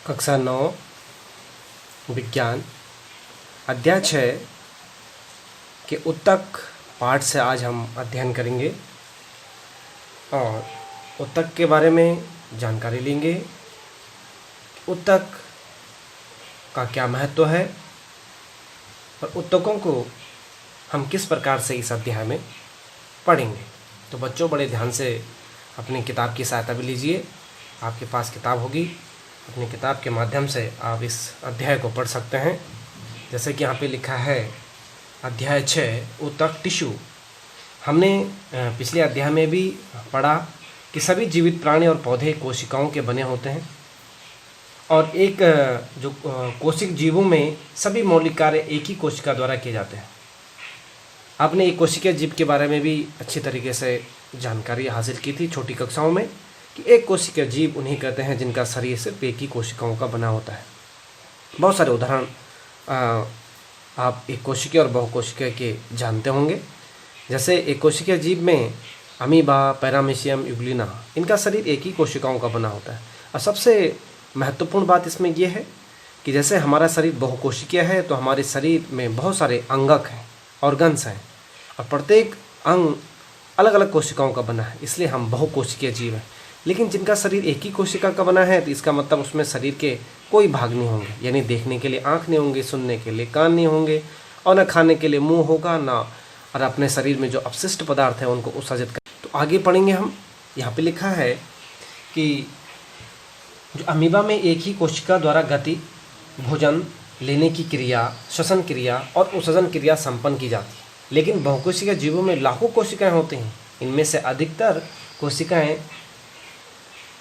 कक्षा 9 विज्ञान अध्याय 6 के उत्तक पाठ से आज हम अध्ययन करेंगे और उत्तक के बारे में जानकारी लेंगे। उत्तक का क्या महत्व है और उत्तकों को हम किस प्रकार से इस अध्याय में पढ़ेंगे। तो बच्चों बड़े ध्यान से अपनी किताब की सहायता भी लीजिए। आपके पास किताब होगी, अपनी किताब के माध्यम से आप इस अध्याय को पढ़ सकते हैं। जैसे कि यहाँ पे लिखा है अध्याय 6 उत्तक टिश्यू। हमने पिछले अध्याय में भी पढ़ा कि सभी जीवित प्राणी और पौधे कोशिकाओं के बने होते हैं और एक जो कोशिक जीवों में सभी मौलिक कार्य एक ही कोशिका द्वारा किए जाते हैं। आपने एक कोशिकीय जीव के बारे में भी अच्छी तरीके से जानकारी हासिल की थी छोटी कक्षाओं में कि एक कोशिकीय जीव उन्हें कहते हैं जिनका शरीर सिर्फ एक ही कोशिकाओं का बना होता है। बहुत सारे उदाहरण आप एक कोशिकीय और बहुकोशिकीय के जानते होंगे। जैसे एक कोशिकीय जीव में अमीबा, पैरामीशियम, यूग्लिना, इनका शरीर एक ही कोशिकाओं का बना होता है। और सबसे महत्वपूर्ण बात इसमें यह है कि जैसे हमारा शरीर बहुकोशिकीय है तो हमारे शरीर में बहुत सारे अंगक हैं, ऑर्गन्स हैं और प्रत्येक अंग अलग अलग कोशिकाओं का बना है, इसलिए हम बहुकोशिकीय जीव हैं। लेकिन जिनका शरीर एक ही कोशिका का बना है तो इसका मतलब उसमें शरीर के कोई भाग नहीं होंगे, यानी देखने के लिए आँख नहीं होंगे, सुनने के लिए कान नहीं होंगे और न खाने के लिए मुंह होगा ना, और अपने शरीर में जो अपशिष्ट पदार्थ है उनको उत्सर्जित कर। तो आगे पढ़ेंगे हम। यहाँ पे लिखा है कि जो अमीबा में एक ही कोशिका द्वारा गति, भोजन लेने की क्रिया, श्वसन क्रिया और उत्सर्जन क्रिया संपन्न की जाती है। लेकिन बहुकोशिकीय जीवों में लाखों कोशिकाएं होती हैं। इनमें से अधिकतर कोशिकाएं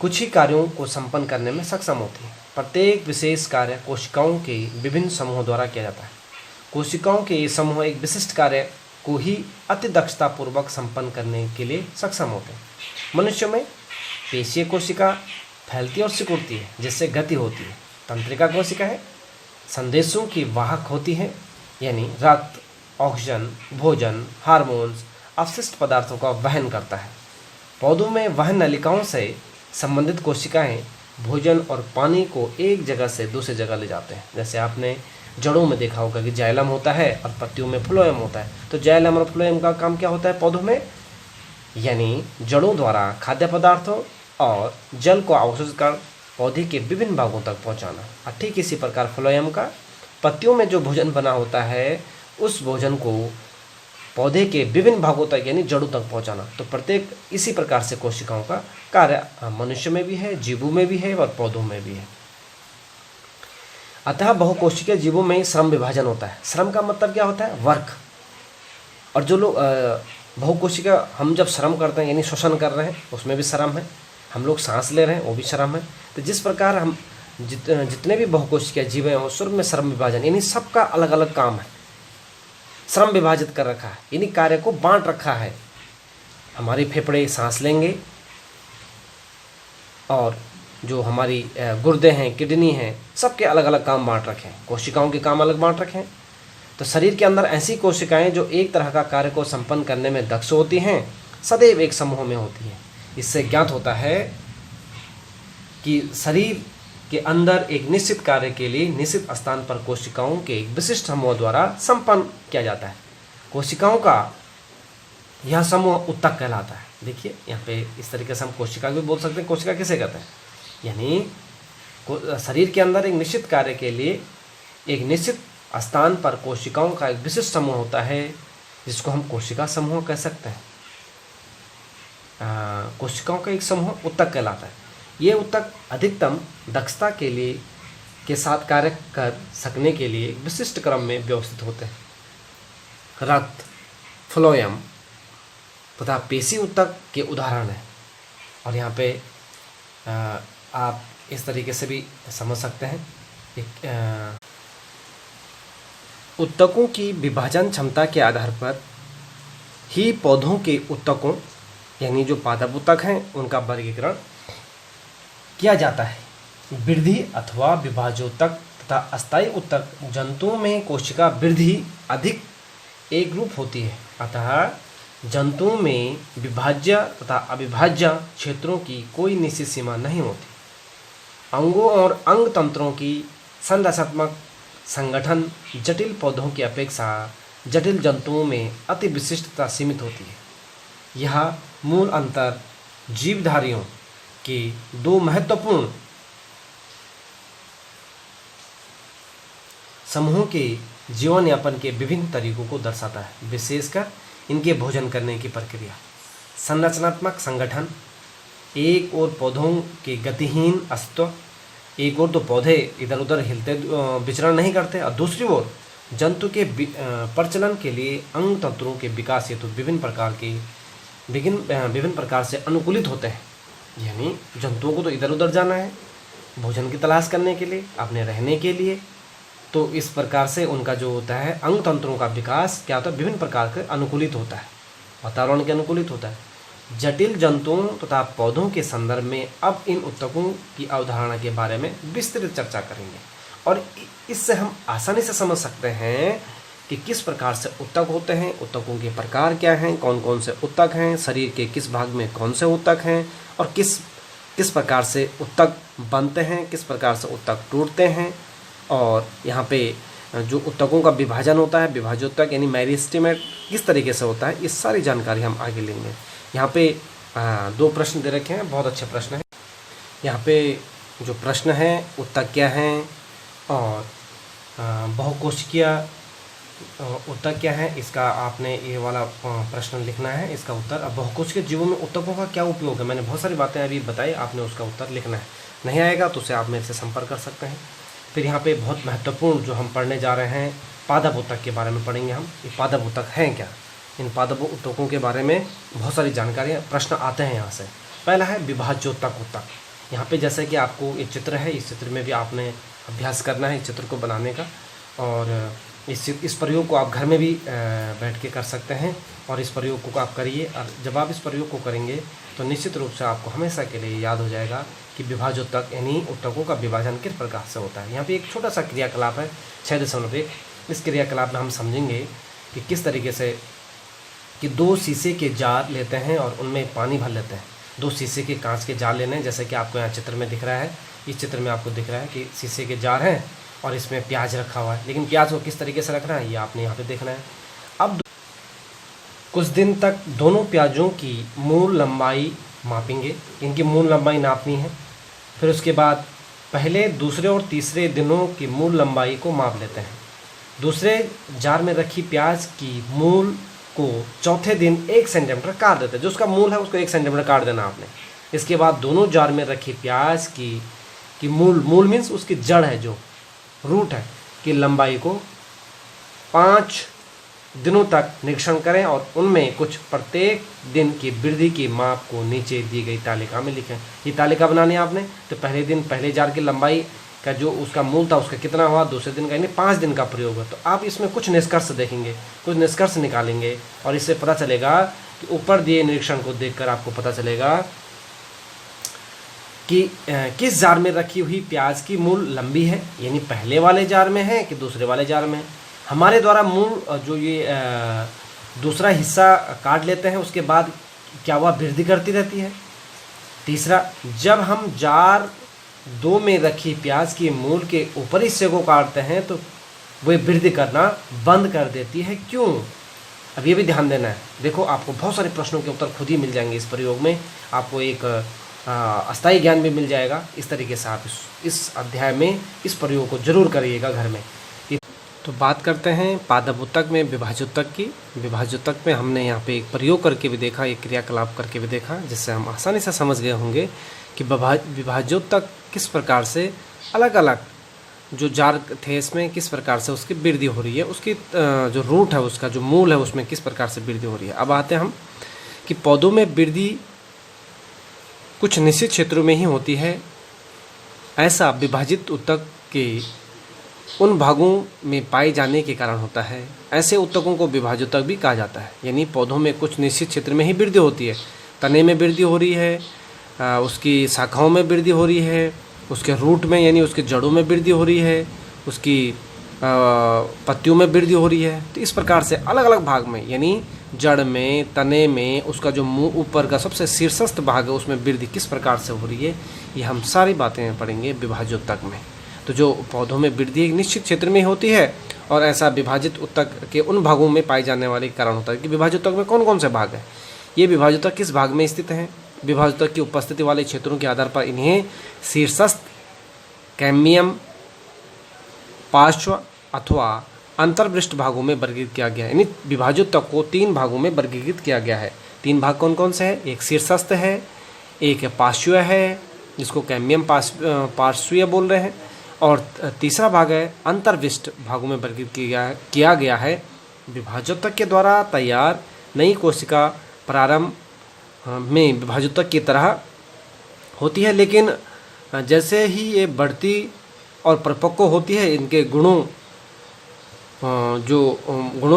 कुछ ही कार्यों को संपन्न करने में सक्षम होती हैं। प्रत्येक विशेष कार्य कोशिकाओं के विभिन्न समूहों द्वारा किया जाता है। कोशिकाओं के ये समूह एक विशिष्ट कार्य को ही अति दक्षता पूर्वक संपन्न करने के लिए सक्षम होते हैं। मनुष्य में पेशीय कोशिका फैलती और सिकुड़ती है जिससे गति होती है। तंत्रिका कोशिका है संदेशों की वाहक होती है, यानी रक्त, ऑक्सीजन, भोजन, हार्मोन्स, अपशिष्ट पदार्थों का वहन करता है। पौधों में वहन नलिकाओं से संबंधित कोशिकाएं भोजन और पानी को एक जगह से दूसरी जगह ले जाते हैं। जैसे आपने जड़ों में देखा होगा कि जाइलम होता है और पत्तियों में फ्लोएम होता है। तो जाइलम और फ्लोएम का काम क्या होता है पौधों में, यानी जड़ों द्वारा खाद्य पदार्थों और जल को अवशोषित कर पौधे के विभिन्न भागों तक पहुंचाना। और ठीक इसी प्रकार फ्लोएम का पत्तियों में जो भोजन बना होता है उस भोजन को पौधे के विभिन्न भागों तक यानी जड़ों तक पहुंचाना। तो प्रत्येक इसी प्रकार से कोशिकाओं का कार्य मनुष्य में भी है, जीवों में भी है और पौधों में भी है। अतः बहुकोशिकीय जीवों में श्रम विभाजन होता है। श्रम का मतलब क्या होता है, वर्क। और जो लोग बहुकोशिकीय, हम जब श्रम करते हैं यानी श्वसन कर रहे हैं उसमें भी श्रम है, हम लोग सांस ले रहे हैं वो भी श्रम है। तो जिस प्रकार हम जितने भी बहुकोशिकीय जीव हैं उस में श्रम विभाजन यानी सबका अलग अलग काम है, श्रम विभाजित कर रखा है, यानी कार्य को बांट रखा है। हमारे फेफड़े सांस लेंगे और जो हमारी गुर्दे हैं, किडनी हैं, सबके अलग अलग काम बांट रखे हैं। कोशिकाओं के काम अलग बांट रखे हैं। तो शरीर के अंदर ऐसी कोशिकाएं जो एक तरह का कार्य को संपन्न करने में दक्ष होती हैं सदैव एक समूह में होती हैं। इससे ज्ञात होता है कि शरीर के अंदर एक निश्चित कार्य के लिए निश्चित स्थान पर कोशिकाओं के एक विशिष्ट समूह द्वारा संपन्न किया जाता है। कोशिकाओं का यह समूह उत्तक कहलाता है। देखिए यहाँ पे इस तरीके से हम कोशिका भी बोल सकते हैं। कोशिका किसे कहते हैं, यानी शरीर के अंदर एक निश्चित कार्य के लिए एक निश्चित स्थान पर कोशिकाओं का एक विशिष्ट समूह होता है जिसको हम कोशिका समूह कह सकते हैं। कोशिकाओं का एक समूह उत्तक कहलाता है। ये उत्तक अधिकतम दक्षता के साथ कार्य कर सकने के लिए विशिष्ट क्रम में व्यवस्थित होते हैं। रक्त, फ्लोएम तथा पेशी उत्तक के उदाहरण हैं। और यहाँ पे आप इस तरीके से भी समझ सकते हैं। उत्तकों की विभाजन क्षमता के आधार पर ही पौधों के उत्तकों यानी जो पादप उत्तक हैं उनका वर्गीकरण किया जाता है। वृद्धि अथवा विभाजोत्तक तथा अस्थायी उत्तक जंतुओं में कोशिका वृद्धि अधिक एक रूप होती है। अतः जंतुओं में विभाज्य तथा अविभाज्य क्षेत्रों की कोई निश्चित सीमा नहीं होती। अंगों और अंग तंत्रों की संरचनात्मक संगठन जटिल पौधों की अपेक्षा जटिल जंतुओं में अति विशिष्टता सीमित होती है। यह मूल अंतर जीवधारियों के दो महत्वपूर्ण समूहों के जीवन यापन के विभिन्न तरीकों को दर्शाता है, विशेषकर इनके भोजन करने की प्रक्रिया। संरचनात्मक संगठन, एक ओर पौधों के गतिहीन अस्तित्व, एक ओर तो पौधे इधर उधर हिलते विचरण नहीं करते, और दूसरी ओर जंतु के प्रचलन के लिए अंग तंत्रों के विकास हेतु विभिन्न प्रकार से अनुकूलित होते हैं। यानी जंतुओं को तो इधर उधर जाना है भोजन की तलाश करने के लिए, अपने रहने के लिए, तो इस प्रकार से उनका जो होता है अंग तंत्रों का विकास क्या होता है, विभिन्न प्रकार के अनुकूलित होता है, वातावरण के अनुकूलित होता है। जटिल जंतुओं तथा पौधों के संदर्भ में अब इन ऊतकों की अवधारणा के बारे में विस्तृत चर्चा करेंगे, और इससे हम आसानी से समझ सकते हैं कि किस प्रकार से ऊतक होते हैं, ऊतकों के प्रकार क्या हैं, कौन कौन से ऊतक हैं, शरीर के किस भाग में कौन से ऊतक हैं, और किस प्रकार से ऊतक बनते हैं, किस प्रकार से ऊतक टूटते हैं, और यहाँ पे जो ऊतकों का विभाजन होता है, विभाजोत्तक यानी मेरिस्टेमेट किस तरीके से होता है, इस सारी जानकारी हम आगे लेंगे। यहाँ पे दो प्रश्न दे रखे हैं, बहुत अच्छे प्रश्न हैं। यहाँ पे जो प्रश्न है ऊतक क्या हैं और बहुकोशिकीय ऊतक क्या है, इसका आपने ये वाला प्रश्न लिखना है, इसका उत्तर। अब बहुकोशिकीय जीवों में ऊतकों का क्या उपयोग है, मैंने बहुत सारी बातें अभी बताई, आपने उसका उत्तर लिखना है। नहीं आएगा तो उसे आप मेरे से संपर्क कर सकते हैं। फिर यहाँ पे बहुत महत्वपूर्ण जो हम पढ़ने जा रहे हैं पादप ऊतक के बारे में पढ़ेंगे हम। ये पादप ऊतक हैं क्या, इन पादप ऊतकों के बारे में बहुत सारी जानकारियाँ प्रश्न आते हैं यहाँ से। पहला है विभाज्योतक ऊतक। यहाँ पे जैसे कि आपको ये चित्र है, इस चित्र में भी आपने अभ्यास करना है इस चित्र को बनाने का, और इस प्रयोग को आप घर में भी बैठ के कर सकते हैं, और इस प्रयोग को आप करिए। और जब आप इस प्रयोग को करेंगे तो निश्चित रूप से आपको हमेशा के लिए याद हो जाएगा कि विभाज्योतक यानी ऊतकों का विभाजन किस प्रकार से होता है। यहाँ पे एक छोटा सा क्रियाकलाप है 6.1। इस क्रियाकलाप में हम समझेंगे कि किस तरीके से कि दो शीशे के जार लेते हैं और उनमें पानी भर लेते हैं। दो शीशे के कांच के जार लेने हैं, जैसे कि आपको यहाँ चित्र में दिख रहा है। इस चित्र में आपको दिख रहा है कि शीशे के जार हैं और इसमें प्याज रखा हुआ है, लेकिन प्याज को किस तरीके से रखना है ये आपने यहाँ पे देखना है। अब कुछ दिन तक दोनों प्याजों की मूल लंबाई मापेंगे, इनकी मूल लंबाई नापनी है। फिर उसके बाद पहले, दूसरे और तीसरे दिनों की मूल लंबाई को माप लेते हैं। दूसरे जार में रखी प्याज की मूल को चौथे दिन 1 सेंटीमीटर काट देते हैं। जो उसका मूल है उसको 1 सेंटीमीटर काट देना आपने। इसके बाद दोनों जार में रखी प्याज की मूल मीन्स उसकी जड़ है, जो रूट है, की लंबाई को 5 दिनों तक निरीक्षण करें और उनमें कुछ प्रत्येक दिन की वृद्धि की माप को नीचे दी गई तालिका में लिखें। ये तालिका बनानी है आपने। तो पहले दिन पहले जार की लंबाई का जो उसका मूल था उसका कितना हुआ, दूसरे दिन का, यानी 5 दिन का प्रयोग है। तो आप इसमें कुछ निष्कर्ष देखेंगे, कुछ निष्कर्ष निकालेंगे, और इससे पता चलेगा कि ऊपर दिए निरीक्षण को देखकर आपको पता चलेगा कि किस जार में रखी हुई प्याज की मूल लंबी है, यानी पहले वाले जार में है कि दूसरे वाले जार में है। हमारे द्वारा मूल जो ये दूसरा हिस्सा काट लेते हैं, उसके बाद क्या वह वृद्धि करती रहती है। तीसरा, जब हम जार 2 में रखी प्याज की मूल के ऊपरी हिस्से को काटते हैं तो वे वृद्धि करना बंद कर देती है। क्यों, अब ये भी ध्यान देना है। देखो, आपको बहुत सारे प्रश्नों के उत्तर खुद ही मिल जाएंगे इस प्रयोग में, आपको एक अस्थायी ज्ञान भी मिल जाएगा। इस तरीके से आप इस अध्याय में इस प्रयोग को जरूर करिएगा घर में। तो बात करते हैं पादप ऊतक में विभाज्योतक की। विभाज्योतक में हमने यहाँ पे एक प्रयोग करके भी देखा, एक क्रियाकलाप करके भी देखा, जिससे हम आसानी से समझ गए होंगे कि विभाज्योतक किस प्रकार से अलग अलग जो जार थे इसमें किस प्रकार से उसकी वृद्धि हो रही है, उसकी जो रूट है, उसका जो मूल है, उसमें किस प्रकार से वृद्धि हो रही है। अब आते हैं हम कि पौधों में वृद्धि कुछ निश्चित क्षेत्रों में ही होती है। ऐसा विभाजित ऊतक के उन भागों में पाए जाने के कारण होता है। ऐसे ऊतकों को विभाज्योतक भी कहा जाता है। यानी पौधों में कुछ निश्चित क्षेत्र में ही वृद्धि होती है। तने में वृद्धि हो रही है, उसकी शाखाओं में वृद्धि हो रही है, उसके रूट में यानी उसके जड़ों में वृद्धि हो रही है, उसकी पत्तियों में वृद्धि हो रही है। तो इस प्रकार से अलग अलग भाग में, यानी जड़ में, तने में, उसका जो मुंह ऊपर का सबसे शीर्षस्थ भाग है उसमें वृद्धि किस प्रकार से हो रही है, ये हम सारी बातें पढ़ेंगे विभाजोत्तक में। तो जो पौधों में वृद्धि एक निश्चित क्षेत्र में होती है और ऐसा विभाजित उत्तक के उन भागों में पाए जाने वाले कारण होता है कि विभाजोत्तक में कौन कौन से भाग हैं। ये विभाजोत्तक किस भाग में स्थित हैं। विभाजोत्तक की उपस्थिति वाले क्षेत्रों के आधार पर इन्हें शीर्षस्थ, कैम्बियम, पार्श्व अथवा अंतर्वृष्ट भागों में वर्गीकृत किया गया है। यानी विभाजोत्तक को 3 भागों में वर्गीकृत किया गया है। 3 भाग कौन कौन से हैं? एक शीर्षस्थ है, एक पार्श्वीय है जिसको कैम्बियम पार्श्वीय बोल रहे हैं, और तीसरा भाग है अंतर्विष्ट भागों में वर्गीकृत किया गया है। विभाजोत्तक के द्वारा तैयार नई कोशिका प्रारंभ में विभाजोत्तक की तरह होती है, लेकिन जैसे ही ये बढ़ती और परिपक्व होती है इनके गुणों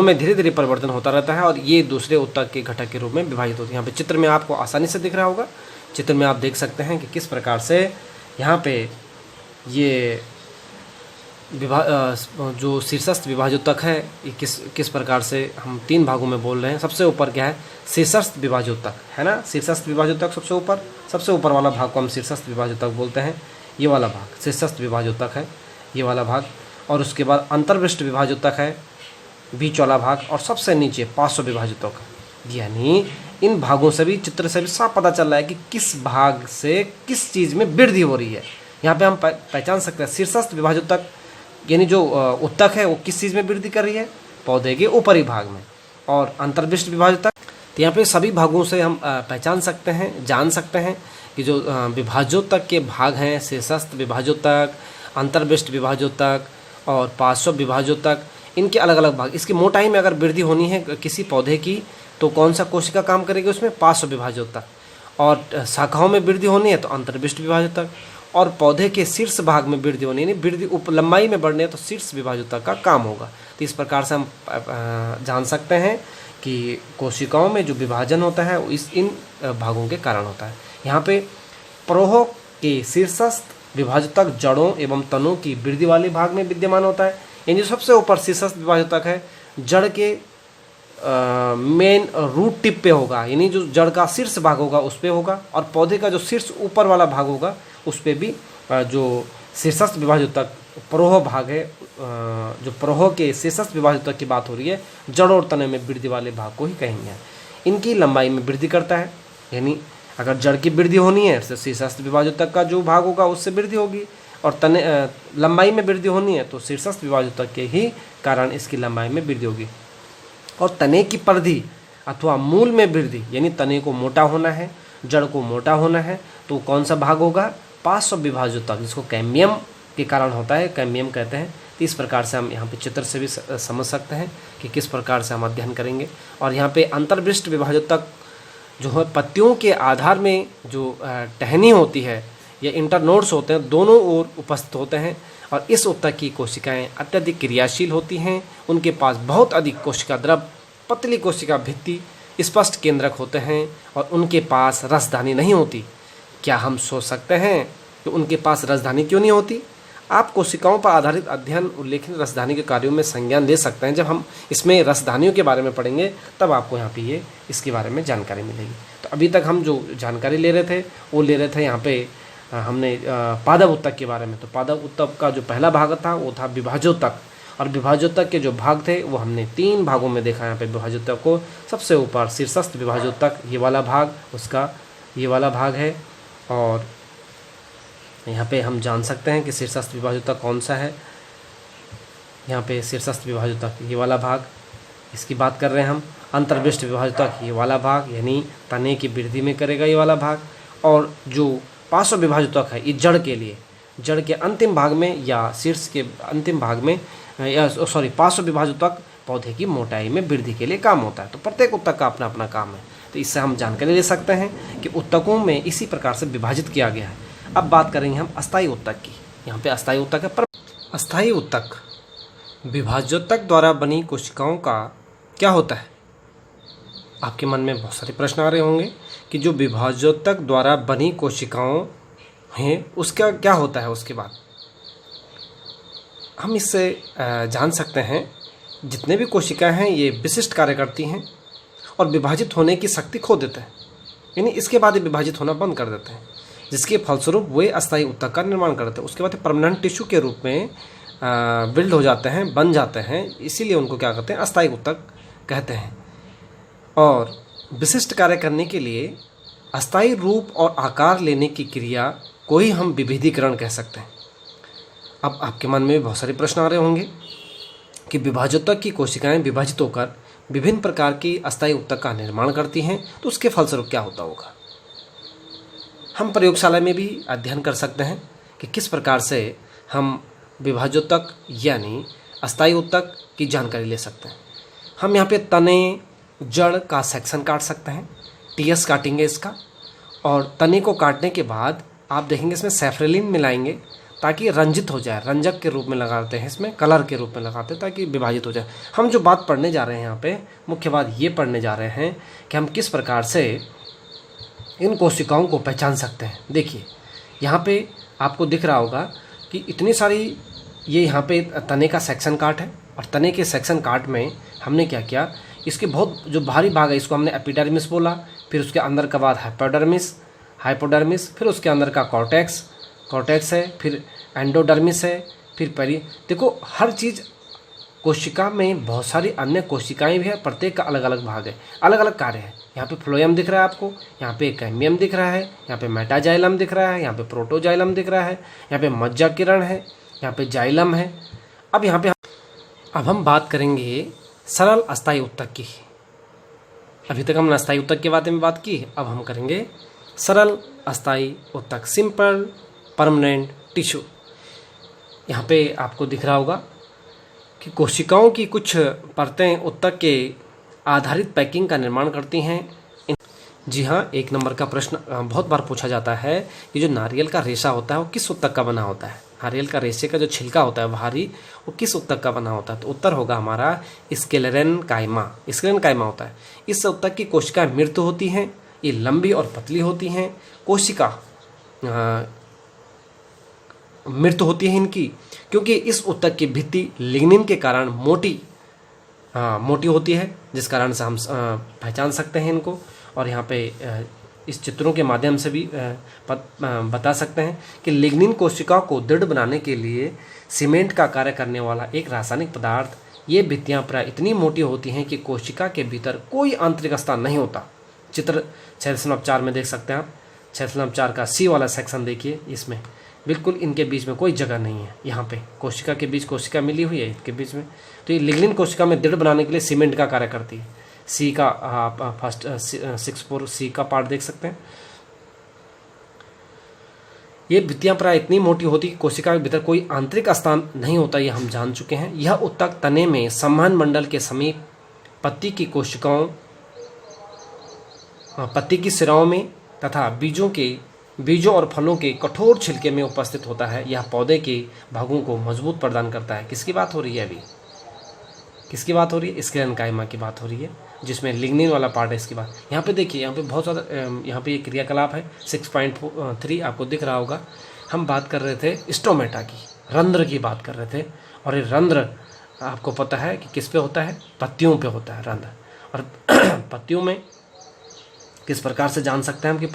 में धीरे धीरे परिवर्तन होता रहता है और ये दूसरे उत्तक के घटक के रूप में विभाजित होती है। यहाँ पे चित्र में आपको आसानी से दिख रहा होगा। चित्र में आप देख सकते हैं कि किस प्रकार से यहाँ पे ये जो शीर्षस्थ विभाजोत्तक है ये किस प्रकार से हम 3 भागों में बोल रहे हैं। सबसे ऊपर क्या है? शीर्षस्थ विभाजोत्तक है ना। शीर्षस्थ विभाजोत्तक सबसे ऊपर वाला भाग को हम शीर्षस्थ विभाजोत्तक बोलते हैं। ये वाला भाग शीर्षस्थ विभाजोत्तक है, ये वाला भाग। और उसके बाद अंतर्वृष्ट विभाजोत्तक है, बीच वाला भाग, और सबसे नीचे पार्श्व विभाजोत्तक। यानी इन भागों से भी, चित्र से भी साफ पता चल रहा है कि किस भाग से किस चीज़ में वृद्धि हो रही है। यहाँ पे हम पहचान सकते हैं शीर्षस्थ विभाजोत्तक यानी जो उत्तक है वो किस चीज़ में वृद्धि कर रही है? पौधे के ऊपरी भाग में। और अंतर्वृष्ट विभाजोत्तक, तो यहाँ पे सभी भागों से हम पहचान सकते हैं, जान सकते हैं कि जो विभाजोत्तक के भाग हैं, शीर्षस्थ विभाजोत्तक, अंतर्वृष्ट विभाजोत्तक और पार्श्व विभाजोत्तक, इनके अलग अलग भाग। इसकी मोटाई में अगर वृद्धि होनी है किसी पौधे की तो कौन सा कोशिका काम करेगी उसमें? पार्श्व विभाजोत्तक। और शाखाओं में वृद्धि होनी है तो अंतर्वृष्ट विभाजोत्तक। और पौधे के शीर्ष भाग में वृद्धि होनी है, वृद्धि लंबाई में बढ़ने है तो शीर्ष विभाजोत्तक का काम होगा। तो इस प्रकार से हम जान सकते हैं कि कोशिकाओं में जो विभाजन होता है वो इन भागों के कारण होता है। यहाँ पे प्रवाह के शीर्षस्थ विभाजोत्तक जड़ों एवं तनों की वृद्धि वाले भाग में विद्यमान होता है। यानी जो सबसे ऊपर शीर्षस्थ विभाजोत्तक है जड़ के मेन रूट टिप पे होगा, यानी जो जड़ का शीर्ष भाग होगा उस पे होगा। और पौधे का जो शीर्ष ऊपर वाला भाग होगा उस पे भी जो शीर्षस्थ विभाजोत्तक प्रवाह भाग है, जो प्रवाह के शीर्षस्थ विभाजोत्तक की बात हो रही है, जड़ और तने में वृद्धि वाले भाग को ही कहेंगे। इनकी लंबाई में वृद्धि करता है। यानी अगर जड़ की वृद्धि होनी है तो शीर्षस्थ विभाजोत्तक का जो भाग होगा उससे वृद्धि होगी, और तने लंबाई में वृद्धि होनी है तो शीर्षस्थ विभाजोत्तक के ही कारण इसकी लंबाई में वृद्धि होगी। और तने की परिधि अथवा मूल में वृद्धि, यानी तने को मोटा होना है, जड़ को मोटा होना है, तो कौन सा भाग होगा? पार्श्व विभाजोत्तक, जिसको कैम्बियम के कारण होता है, कैम्बियम कहते हैं। तो इस प्रकार से हम यहाँ पे चित्र से भी समझ सकते हैं कि किस प्रकार से हम अध्ययन करेंगे। और यहाँ पे अंतर्वृष्ट विभाजोत्तक जो है पत्तियों के आधार में जो टहनी होती है या इंटरनोड्स होते हैं, दोनों ओर उपस्थित होते हैं। और इस उत्तक की कोशिकाएं अत्यधिक क्रियाशील होती हैं। उनके पास बहुत अधिक कोशिका द्रव, पतली कोशिका भित्ति, स्पष्ट केंद्रक होते हैं और उनके पास रसधानी नहीं होती। क्या हम सोच सकते हैं कि उनके पास रसधानी क्यों नहीं होती? आप कोशिकाओं पर आधारित अध्ययन उल्लेखित रसधानी के कार्यों में संज्ञान ले सकते हैं। जब हम इसमें रसधानियों के बारे में पढ़ेंगे तब आपको यहाँ पे इसके बारे में जानकारी मिलेगी। तो अभी तक हम जो जानकारी ले रहे थे वो ले रहे थे यहाँ पे हमने पादप उत्तक के बारे में। तो पादप उत्तक का जो पहला भाग था वो था विभाजोत्तक, और विभाजोत्तक के जो भाग थे वो हमने 3 भागों में देखा। यहाँ पे विभाजोत्तक को सबसे ऊपर शीर्षस्थ विभाजोत्तक, ये वाला भाग उसका ये वाला भाग है। और यहाँ पे हम जान सकते हैं कि शीर्षस्थ विभाजोत्तक कौन सा है। यहाँ पे शीर्षस्थ विभाजोत्तक ये वाला भाग, इसकी बात कर रहे हैं हम। अंतर्वृष्ट विभाजोत्तक ये वाला भाग, यानी तने की वृद्धि में करेगा ये वाला भाग। और जो पार्श्व विभाजोत्तक है ये जड़ के लिए, जड़ के अंतिम भाग में या शीर्ष के अंतिम भाग में, या पार्श्व विभाजोत्तक पौधे की मोटाई में वृद्धि के लिए काम होता है। तो प्रत्येक उत्तक का अपना अपना काम है। तो इससे हम जानकारी ले सकते हैं कि उत्तकों में इसी प्रकार से विभाजित किया गया है। अब बात करेंगे हम अस्थायी उत्तक की। यहाँ पे अस्थायी उत्तक है। पर अस्थायी उत्तक विभाजोत्तक द्वारा बनी कोशिकाओं का क्या होता है? आपके मन में बहुत सारे प्रश्न आ रहे होंगे कि जो विभाजोत्तक द्वारा बनी कोशिकाओं हैं उसका क्या होता है। उसके बाद हम इससे जान सकते हैं जितने भी कोशिकाएं हैं ये विशिष्ट कार्य करती हैं और विभाजित होने की शक्ति खो देते हैं, यानी इसके बाद ये विभाजित होना बंद कर देते हैं, जिसके फलस्वरूप वे अस्थायी ऊतक का निर्माण करते हैं। उसके बाद परमानेंट टिश्यू के रूप में बिल्ड हो जाते हैं, बन जाते हैं, इसीलिए उनको क्या कहते हैं, अस्थायी ऊतक कहते हैं। और विशिष्ट कार्य करने के लिए अस्थायी रूप और आकार लेने की क्रिया को ही हम विभेदीकरण कह सकते हैं। अब आपके मन में भी बहुत सारे प्रश्न आ रहे होंगे कि विभाजोत्तक की कोशिकाएं विभाजित होकर विभिन्न प्रकार की अस्थायी ऊतक का निर्माण करती हैं, तो उसके फलस्वरूप क्या होता होगा। हम प्रयोगशाला में भी अध्ययन कर सकते हैं कि किस प्रकार से हम विभाजोत्तक यानी अस्थायी ऊतक की जानकारी ले सकते हैं। हम यहाँ पे तने, जड़ का सेक्शन काट सकते हैं, टीएस काटेंगे इसका, और तने को काटने के बाद आप देखेंगे इसमें सैफ्रेलिन मिलाएंगे ताकि रंजित हो जाए, रंजक के रूप में लगाते हैं, इसमें कलर के रूप में लगाते हैं ताकि विभाजित हो जाए। हम जो बात पढ़ने जा रहे हैं यहाँ पे, मुख्य बात ये पढ़ने जा रहे हैं कि हम किस प्रकार से इन कोशिकाओं को पहचान सकते हैं। देखिए यहाँ पे आपको दिख रहा होगा कि इतनी सारी, ये यहाँ पे तने का सेक्शन काट है, और तने के सेक्शन काट में हमने क्या किया, इसके बहुत जो बाहरी भाग है इसको हमने एपिडर्मिस बोला, फिर उसके अंदर का बाद हाइपोडर्मिस, फिर उसके अंदर का कॉर्टेक्स है, फिर एंडोडर्मिस है, फिर देखो हर चीज़, कोशिका में बहुत सारी अन्य कोशिकाएं भी है, प्रत्येक का अलग अलग भाग है, अलग अलग कार्य है। यहाँ पे फ्लोएम दिख रहा है आपको, यहाँ पे कैम्बियम दिख रहा है, यहाँ पे मेटाजाइलम दिख रहा है, यहाँ पे प्रोटोजाइलम दिख रहा है, यहाँ पे मज्जा किरण है, यहाँ पे जाइलम है। अब हम बात करेंगे सरल अस्थायी ऊतक की। अभी तक हमने अस्थायी ऊतक के बारे में बात की, अब हम करेंगे सरल अस्थायी ऊतक, सिंपल परमानेंट टिश्यू। यहाँ पे आपको दिख रहा होगा कि कोशिकाओं की कुछ परतें ऊतक के आधारित पैकिंग का निर्माण करती हैं। जी हाँ, एक नंबर का प्रश्न बहुत बार पूछा जाता है कि जो नारियल का रेशा होता है वो किस ऊतक का बना होता है। नारियल का रेशे का जो छिलका होता है बाहरी, वो किस ऊतक का बना होता है, तो उत्तर होगा हमारा स्क्लेरेनकाइमा होता है। इस ऊतक की कोशिकाएं मृत होती हैं, ये लंबी और पतली होती हैं। कोशिका मृत होती है इनकी, क्योंकि इस ऊतक की भित्ति लिग्निन के कारण मोटी होती है, जिस कारण से हम पहचान सकते हैं इनको। और यहाँ पे इस चित्रों के माध्यम से भी बता सकते हैं कि लिग्निन कोशिका को दृढ़ बनाने के लिए सीमेंट का कार्य करने वाला एक रासायनिक पदार्थ। ये भित्तियाँ प्राय इतनी मोटी होती हैं कि कोशिका के भीतर कोई आंतरिक स्थान नहीं होता। चित्र 6.4 में देख सकते हैं आप, 6.4 का सी वाला सेक्शन देखिए, इसमें बिल्कुल इनके बीच में कोई जगह नहीं है। यहाँ पे कोशिका के बीच कोशिका मिली हुई है इनके बीच में, तो ये लिग्निन कोशिका में दृढ़ बनाने के लिए सीमेंट का कार्य करती है। सी का आप फर्स्ट 6.4 सी का पार्ट देख सकते हैं। ये भित्तियां प्राय इतनी मोटी होती कि कोशिका के भीतर कोई आंतरिक स्थान नहीं होता, ये हम जान चुके हैं। यह ऊतक तने में संवहन मंडल के समीप पत्ती की कोशिकाओं, पत्ती की सिराओं में तथा बीजों और फलों के कठोर छिलके में उपस्थित होता है। यह पौधे के भागों को मजबूत प्रदान करता है। किसकी बात हो रही है अभी? किसकी बात हो रही है? स्क्लेरेनकाइमा की बात हो रही है, जिसमें लिग्निन वाला पार्ट है इसकी बात। यहाँ पे देखिए, यहाँ पे बहुत ज़्यादा, यहाँ पे ये क्रियाकलाप है 6.3 आपको दिख रहा होगा। हम बात कर रहे थे स्टोमेटा की, रंध्र की बात कर रहे थे। और ये रंध्र आपको पता है कि किस पे होता है? पत्तियों पे होता है रंध्र। और पत्तियों में किस प्रकार से जान सकते हैं हम कि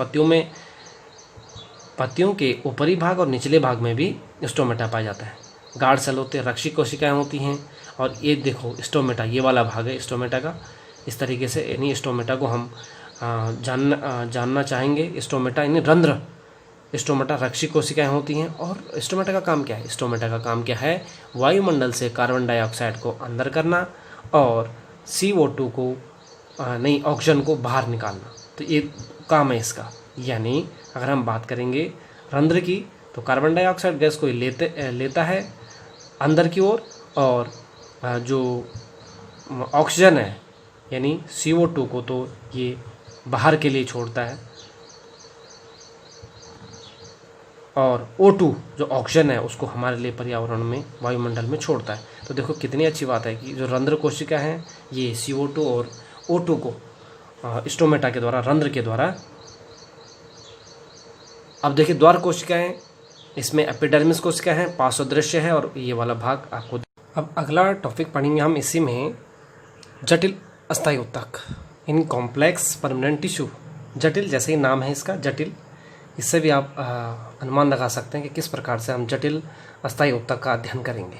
पत्तियों के ऊपरी भाग और निचले भाग में भी स्टोमेटा पाया जाता है। गाढ़ सेल होते हैं, रक्षी कोशिकाएं होती हैं। और ये देखो स्टोमेटा, ये वाला भाग है स्टोमेटा का। इस तरीके से यानी स्टोमेटा को हम जानना चाहेंगे। स्टोमेटा यानी रंध्र, स्टोमेटा रक्षी कोशिकाएं होती हैं। और स्टोमेटा का काम क्या है? स्टोमेटा का काम क्या है? वायुमंडल से कार्बन डाइऑक्साइड को अंदर करना और CO2 को ऑक्सीजन को बाहर निकालना। तो ये काम है इसका। यानी अगर हम बात करेंगे रंध्र की, तो कार्बन डाइऑक्साइड गैस को लेता है अंदर की ओर, और जो ऑक्सीजन है यानी CO2 को तो ये बाहर के लिए छोड़ता है, और O2 जो ऑक्सीजन है उसको हमारे लिए पर्यावरण में, वायुमंडल में छोड़ता है। तो देखो कितनी अच्छी बात है कि जो रंध्र कोशिका हैं ये CO2 और O2 को स्टोमेटा के द्वारा, रंध्र के द्वारा। अब देखिए द्वार कोशिकाएं, इसमें एपिडर्मिस कोशिका है, पार्श्वदृश्य है, और ये वाला भाग आपको। अब अगला टॉपिक पढ़ेंगे हम इसी में, जटिल अस्थायी ऊतक। इन कॉम्प्लेक्स परमानेंट टिश्यू, जटिल जैसे ही नाम है इसका जटिल, इससे भी आप अनुमान लगा सकते हैं कि किस प्रकार से हम जटिल अस्थायी ऊतक का अध्ययन करेंगे।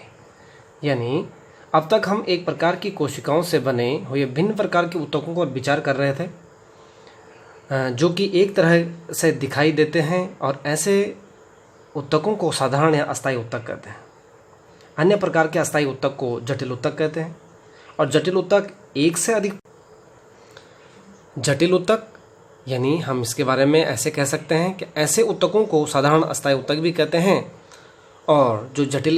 यानी अब तक हम एक प्रकार की कोशिकाओं से बने हुए भिन्न प्रकार के ऊतकों पर विचार कर रहे थे, जो कि एक तरह से दिखाई देते हैं, और ऐसे ऊतकों को साधारण या अस्थायी ऊतक कहते हैं। अन्य प्रकार के अस्थायी ऊतक को जटिल ऊतक कहते हैं। और जटिल ऊतक एक से अधिक, जटिल ऊतक यानी हम इसके बारे में ऐसे कह सकते हैं कि ऐसे ऊतकों को साधारण अस्थायी ऊतक भी कहते हैं, और जो जटिल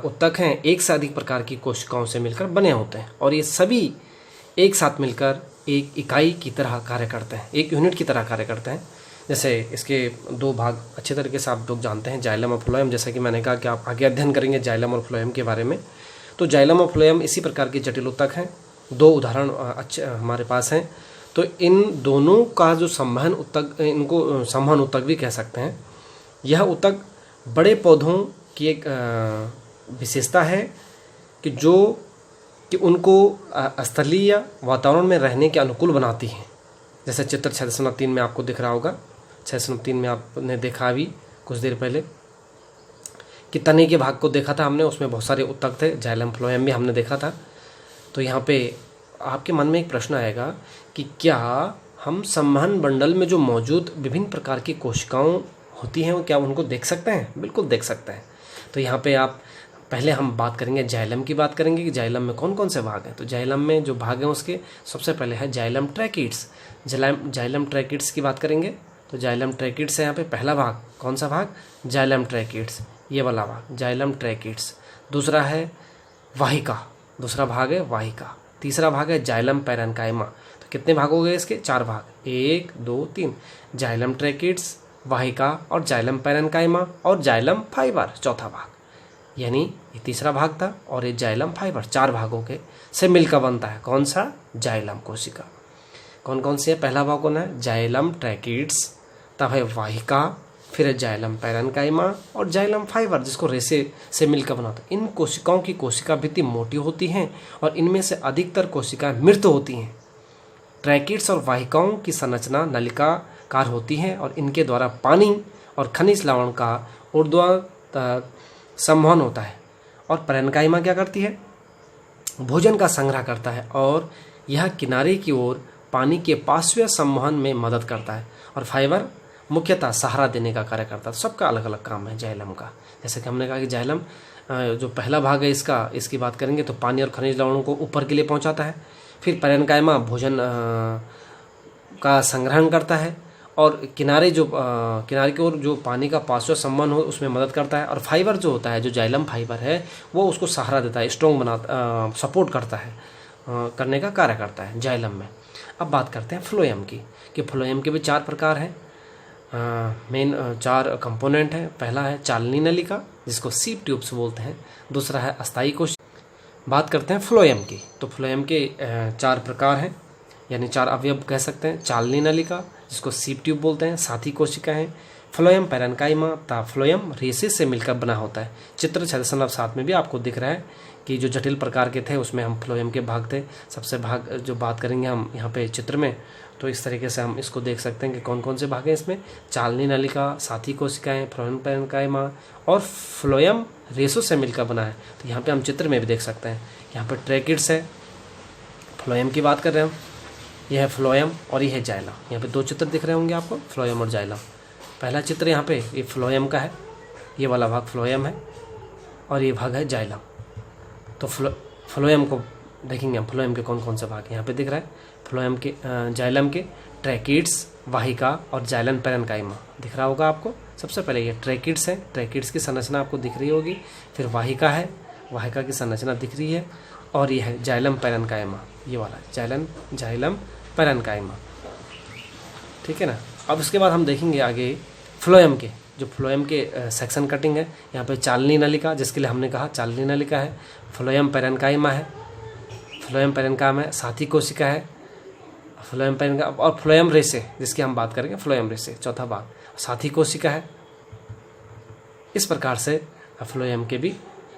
ऊतक हैं एक से अधिक प्रकार की कोशिकाओं से मिलकर बने होते हैं, और ये सभी एक साथ मिलकर एक इकाई की तरह कार्य करते हैं, एक यूनिट की तरह कार्य करते हैं। जैसे इसके दो भाग अच्छे तरीके से आप लोग जानते हैं, जाइलम और फ्लोएम। जैसा कि मैंने कहा कि आप आगे अध्ययन करेंगे जाइलम और फ्लोएम के बारे में। तो जाइलम और फ्लोएम इसी प्रकार के जटिल ऊतक हैं। दो उदाहरण अच्छे हमारे पास हैं। तो इन दोनों का जो संवहन ऊतक, इनको संवहन ऊतक भी कह सकते हैं। यह ऊतक बड़े पौधों की एक विशेषता है कि उनको स्थलीय वातावरण में रहने के अनुकूल बनाती हैं। जैसे चित्र 6.3 में आपको दिख रहा होगा, 6.3 में आपने देखा अभी कुछ देर पहले कि तने के भाग को देखा था हमने, उसमें बहुत सारे ऊतक थे, जाइलम फ्लोएम भी हमने देखा था। तो यहाँ पे आपके मन में एक प्रश्न आएगा कि क्या हम संवहन बंडल में जो मौजूद विभिन्न प्रकार की कोशिकाओं होती हैं, वो क्या उनको देख सकते हैं? बिल्कुल देख सकते हैं। तो यहाँ पे आप पहले हम बात करेंगे जाइलम की, बात करेंगे कि जाइलम में कौन कौन से भाग हैं। तो जाइलम में जो भाग हैं उसके सबसे पहले है जाइलम ट्रैकिड्स। जाइलम ट्रैकिड्स की बात करेंगे तो जाइलम ट्रैकिड्स है यहाँ पे पहला भाग। कौन सा भाग? जाइलम ट्रैकिड्स, ये वाला भाग जाइलम ट्रैकिड्स। दूसरा है वाहिका, दूसरा भाग है वाहिका। तीसरा भाग है जाइलम पैरेन्काइमा। तो कितने भाग हो गए इसके? 4 भाग, 1 2 3। जाइलम ट्रैकिड्स, वाहिका और जाइलम पैरेन्काइमा और जाइलम फाइबर चौथा भाग। यानी ये तीसरा भाग था और ये जाइलम फाइबर 4 भागों के से मिलकर बनता है कौन सा? जाइलम कोशिका। कौन कौन सी है? पहला भाग कौन है? जाइलम ट्रैकिड्स, तब है वाहिका, फिर है जाइलम पैरेन्काइमा और जाइलम फाइबर जिसको रेसे से मिलकर बनाता है। इन कोशिकाओं की कोशिका भित्ति मोटी होती हैं और इनमें से अधिकतर कोशिकाएं मृत होती हैं। ट्रैकिड्स और वाहिकाओं की संरचना होती है और इनके द्वारा पानी और खनिज लवण का ऊर्ध्वाधर संवहन होता है। और पैरेन्काइमा क्या करती है? भोजन का संग्रह करता है और यह किनारे की ओर पानी के पार्श्वीय संवहन में मदद करता है। और फाइबर मुख्यतः सहारा देने का कार्य करता है। सबका अलग अलग काम है जाइलम का। जैसे कि हमने कहा कि जाइलम जो पहला भाग है इसकी बात करेंगे तो पानी और खनिज लवणों को ऊपर के लिए पहुंचाता है। फिर पैरेन्काइमा भोजन का संग्रहण करता है और किनारे की ओर जो पानी का पार्श्व संवहन हो उसमें मदद करता है। और फाइबर जो होता है, जो जाइलम फाइबर है, वो उसको सहारा देता है, स्ट्रॉन्ग बनाता, सपोर्ट करता है, करने का कार्य करता है जाइलम में। अब बात करते हैं फ्लोएम की, कि फ्लोएम के भी 4 प्रकार हैं, मेन 4 कंपोनेंट हैं। पहला है चालनी नलिका जिसको सीप ट्यूब्स बोलते हैं। दूसरा है अस्थायी कोशिका। बात करते हैं फ्लोएम की, तो फ्लोएम के 4 प्रकार हैं, यानी 4 अवयव कह सकते हैं। चालनी नलिका जिसको सीप ट्यूब बोलते हैं, साथी कोशिका है, फ्लोएम पैरेन्काइमा तथा फ्लोएम रेसिस से मिलकर बना होता है। चित्र 6.7 में भी आपको दिख रहा है कि जो जटिल प्रकार के थे उसमें हम फ्लोएम के भाग थे। सबसे भाग जो बात करेंगे हम यहाँ पे चित्र में, तो इस तरीके से हम इसको देख सकते हैं कि कौन कौन से भाग हैं इसमें। चालनी नलिका, साथी कोशिकाएं, फ्लोएम पैरेन्काइमा और फ्लोएम रेसो से मिलकर बना है। तो यहाँ पे हम चित्र में भी देख सकते हैं। यहाँ पर ट्रैकिड्स है, फ्लोएम की बात कर रहे हैं हम, यह है फ्लोएम और यह है जाइलम। यहाँ पे 2 चित्र दिख रहे होंगे आपको, फ्लोएम और जाइलम। पहला चित्र यहाँ पे ये फ्लोएम का है, ये वाला भाग फ्लोएम है और ये भाग है जाइलम। तो फ्लोएम को देखेंगे हम, फ्लोएम के कौन कौन से भाग यहाँ पे दिख रहा है। फ्लोएम के जाइलम के ट्रैकिड्स, वाहिका और जाइलम पैरेन्काइमा दिख रहा होगा आपको। सबसे पहले ये ट्रैकिड्स है, ट्रैकिड्स की संरचना आपको दिख रही होगी। फिर वाहिका है, वाहिका की संरचना दिख रही है। और यह है जाइलम पैरेन्काइमा, ये वाला जाइलम पैरेन्काइमा, ठीक है ना। अब इसके बाद हम देखेंगे आगे फ्लोएम के, जो फ्लोएम के सेक्शन कटिंग है। यहाँ पे चालनी नलिका, जिसके लिए हमने कहा चालनी नलिका है, फ्लोएम पैरेन्काइमा है, फ्लोएम पैरेन्काइमा है, साथी कोशिका है, फ्लोएम पैरेन्काइमा और फ्लोएम रेसे जिसकी हम बात करेंगे, फ्लोएम रेसे चौथा भाग, साथी कोशिका है। इस प्रकार से फ्लोएम के भी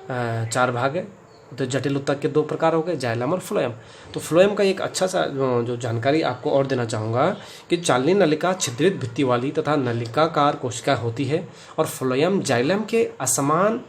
4 भाग है, तो जटिल उत्तक के 2 प्रकार हो गए, जाइलम और फ्लोएम। तो फ्लोएम का एक अच्छा सा जो जानकारी आपको और देना चाहूँगा कि चालनी नलिका छिद्रित भित्ति वाली तथा नलिकाकार कोशिका होती है और फ्लोएम जाइलम के असमान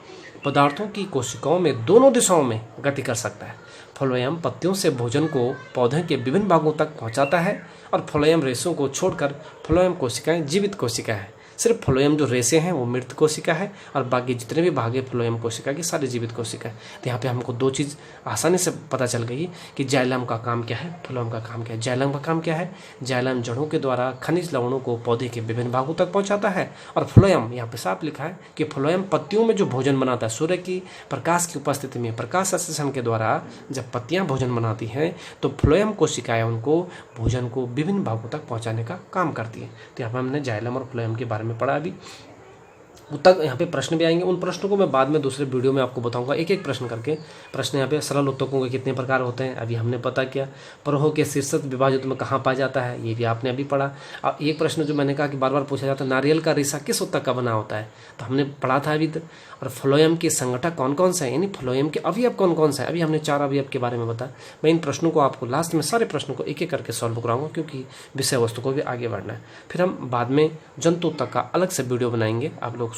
पदार्थों की कोशिकाओं में दोनों दिशाओं में गति कर सकता है। फ्लोएम पत्तियों से भोजन को पौधे के विभिन्न भागों तक पहुंचाता है और फ्लोएम रेशों को छोड़कर फ्लोएम कोशिकाएं जीवित कोशिका है। सिर्फ फ्लोएम जो रेशे हैं वो मृत कोशिका है और बाकी जितने भी भाग है फ्लोएम कोशिका की सारी जीवित कोशिका है। तो यहाँ पे हमको 2 चीज़ आसानी से पता चल गई कि जाइलम का काम क्या है, फ्लोएम का काम क्या है। जाइलम का काम क्या है? जाइलम जड़ों के द्वारा खनिज लवणों को पौधे के विभिन्न भागों तक पहुँचाता है और फ्लोएम यहाँ पे साफ लिखा है कि फ्लोएम पत्तियों में जो भोजन बनाता है, सूर्य की प्रकाश की उपस्थिति में प्रकाश संश्लेषण के द्वारा जब पत्तियाँ भोजन बनाती हैं तो फ्लोएम कोशिकाएँ उनको भोजन को विभिन्न भागों तक पहुँचाने का काम करती है। तो यहाँ पर हमने जाइलम और फ्लोएम के बारे में पढ़ा। अभी उत्तक यहाँ पे प्रश्न भी आएंगे, उन प्रश्नों को मैं बाद में दूसरे वीडियो में आपको बताऊंगा एक एक प्रश्न करके। प्रश्न यहाँ पे सरल उत्तकों के कितने प्रकार होते हैं अभी हमने पता किया। प्रवाह के शीर्षक विभाजित में कहाँ पाया जाता है ये भी आपने अभी पढ़ा। अब एक प्रश्न जो मैंने कहा कि बार बार पूछा जाता है, नारियल का रेशा किस उत्तक का बना होता है, तो हमने पढ़ा था अभी तक। और फ्लोएम के संगठक कौन कौन से हैं, यानी फ्लोएम के अवयव कौन कौन सा है, अभी हमने 4 अवयव के बारे में बताया। मैं इन प्रश्नों को आपको लास्ट में सारे प्रश्नों को एक एक करके सॉल्व कराऊंगा क्योंकि विषय वस्तु को भी आगे बढ़ना है। फिर हम बाद में जंतु उत्तक का अलग से वीडियो बनाएंगे। आप लोग